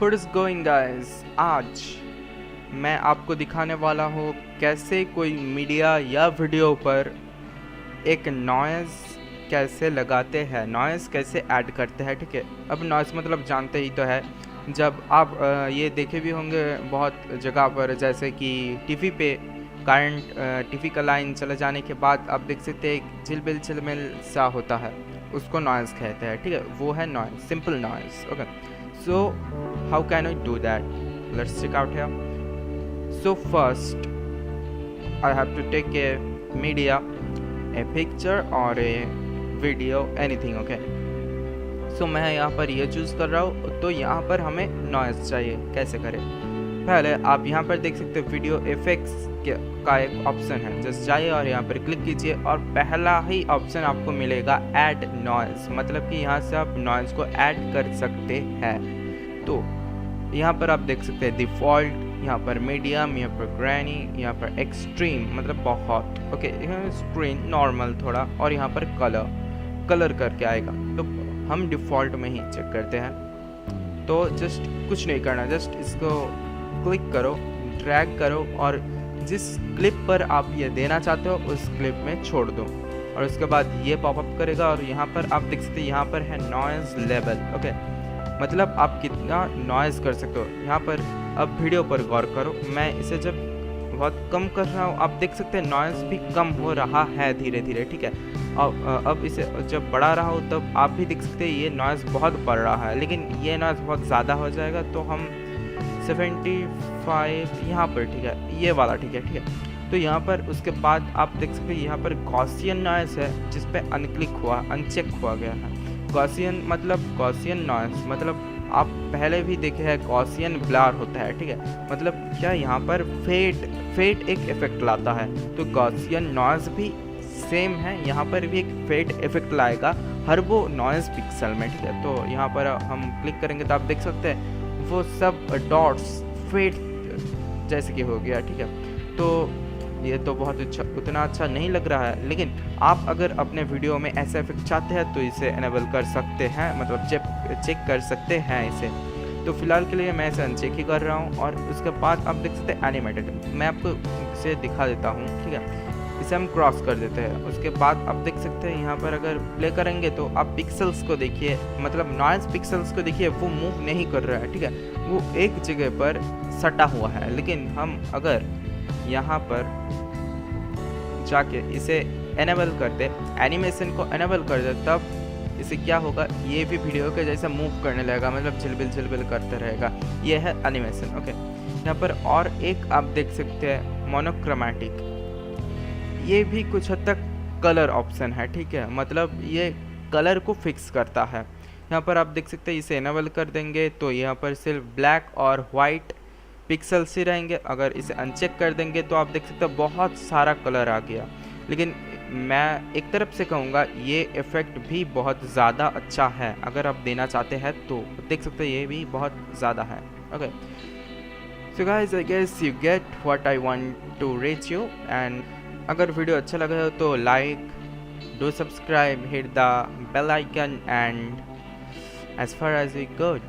What is going guys? आज मैं आपको दिखाने वाला हूँ कैसे कोई मीडिया या वीडियो पर एक नॉइज़ कैसे लगाते हैं, नॉइज़ कैसे ऐड करते हैं। ठीक है, अब नॉइज़ मतलब जानते ही तो है। जब आप ये देखे भी होंगे बहुत जगह पर, जैसे कि टीवी पे करंट टीवी का लाइन चले जाने के बाद आप देख सकते हैं एक चिलबिल चिलमिल सा होता है, उसको नॉइज़ कहते हैं। ठीक है, वो है noise, simple noise. Okay, so how can I do that? Let's check out here. So first I have to take a media, a picture or a video, anything. Okay, so मैं यहाँ पर ये चूज़ कर रहा हूँ। तो यहाँ पर हमें नॉइज़ चाहिए, कैसे करें? पहले आप यहाँ पर देख सकते हो वीडियो इफेक्ट्स का एक ऑप्शन है, जस्ट जाइए और यहाँ पर क्लिक कीजिए और पहला ही ऑप्शन आपको मिलेगा ऐड नॉइज़, मतलब कि यहाँ से आप नॉइज़ को ऐड कर सकते हैं। तो यहाँ पर आप देख सकते हैं डिफ़ॉल्ट, यहाँ पर मीडियम, यहाँ पर ग्रैनी, यहाँ पर एक्सट्रीम मतलब बहुत, ओके, यहाँ स्क्रीन नॉर्मल थोड़ा, और यहाँ पर कलर करके आएगा। तो हम डिफ़ॉल्ट में ही चेक करते हैं। तो जस्ट कुछ नहीं करना, जस्ट इसको क्लिक करो, ड्रैग करो और जिस क्लिप पर आप ये देना चाहते हो उस क्लिप में छोड़ दो, और उसके बाद ये पॉपअप करेगा और यहाँ पर आप देख सकते हैं यहाँ पर है नॉइज़ लेवल। ओके, मतलब आप कितना नॉइज़ कर सकते हो। यहाँ पर अब वीडियो पर गौर करो, मैं इसे जब बहुत कम कर रहा हूँ, आप देख सकते हैं नॉइज़ भी कम हो रहा है धीरे धीरे। ठीक है, अब इसे जब बढ़ा रहा हूँ तब आप भी देख सकते हैं ये नॉइज़ बहुत बढ़ रहा है, लेकिन ये नॉइज़ बहुत ज़्यादा हो जाएगा तो हम 75 यहाँ पर, ठीक है, ये वाला ठीक है। तो यहाँ पर उसके बाद आप देख सकते हैं यहाँ पर गॉसियन नॉइज़ है जिस पे अनचेक हुआ गया है। गॉसियन मतलब गॉसियन नॉइज़ मतलब आप पहले भी देखे हैं गॉसियन ब्लर होता है। ठीक है, मतलब क्या यहाँ पर फेड एक इफेक्ट लाता है, तो गॉसियन नॉइज़ भी सेम है, यहाँ पर भी एक फेड इफेक्ट लाएगा हर वो नॉइज़ पिक्सल में। ठीक है, तो यहाँ पर हम क्लिक करेंगे तो आप देख सकते हैं वो सब डॉट्स फेड जैसे कि हो गया। ठीक है, तो ये तो बहुत अच्छा, उतना अच्छा नहीं लग रहा है, लेकिन आप अगर अपने वीडियो में ऐसा इफेक्ट चाहते हैं तो इसे एनेबल कर सकते हैं, मतलब चेक कर सकते हैं इसे। तो फिलहाल के लिए मैं इसे अनचेक ही कर रहा हूँ। और उसके बाद आप देख सकते हैं एनिमेटेड, मैं आपको इसे दिखा देता हूँ। ठीक है, इसे हम क्रॉस कर देते हैं। उसके बाद आप देख सकते हैं यहाँ पर अगर प्ले करेंगे तो आप पिक्सल्स को देखिए, मतलब नॉइज़ पिक्सल्स को देखिए, वो मूव नहीं कर रहा है। ठीक है, वो एक जगह पर सटा हुआ है। लेकिन हम अगर यहाँ पर जाके इसे एनेबल कर दे, एनिमेशन को एनेबल कर दे, तब इसे क्या होगा, ये भी वीडियो के जैसा मूव करने लगेगा, मतलब झिलबिल करते रहेगा। ये है एनिमेशन। ओके, यहाँ पर और एक आप देख सकते हैं मोनोक्रोमैटिक, ये भी कुछ हद तक कलर ऑप्शन है। ठीक है, मतलब ये कलर को फिक्स करता है। यहाँ पर आप देख सकते हैं इसे एनेबल कर देंगे तो यहाँ पर सिर्फ ब्लैक और वाइट पिक्सल्स ही रहेंगे। अगर इसे अनचेक कर देंगे तो आप देख सकते हैं बहुत सारा कलर आ गया। लेकिन मैं एक तरफ से कहूँगा ये इफ़ेक्ट भी बहुत ज़्यादा अच्छा है, अगर आप देना चाहते हैं तो देख सकते हैं ये भी बहुत ज़्यादा है। Okay, so guys, I guess you get what I want to reach you. And अगर वीडियो अच्छा लगा हो तो like, do subscribe, hit the bell icon, and as far as we good.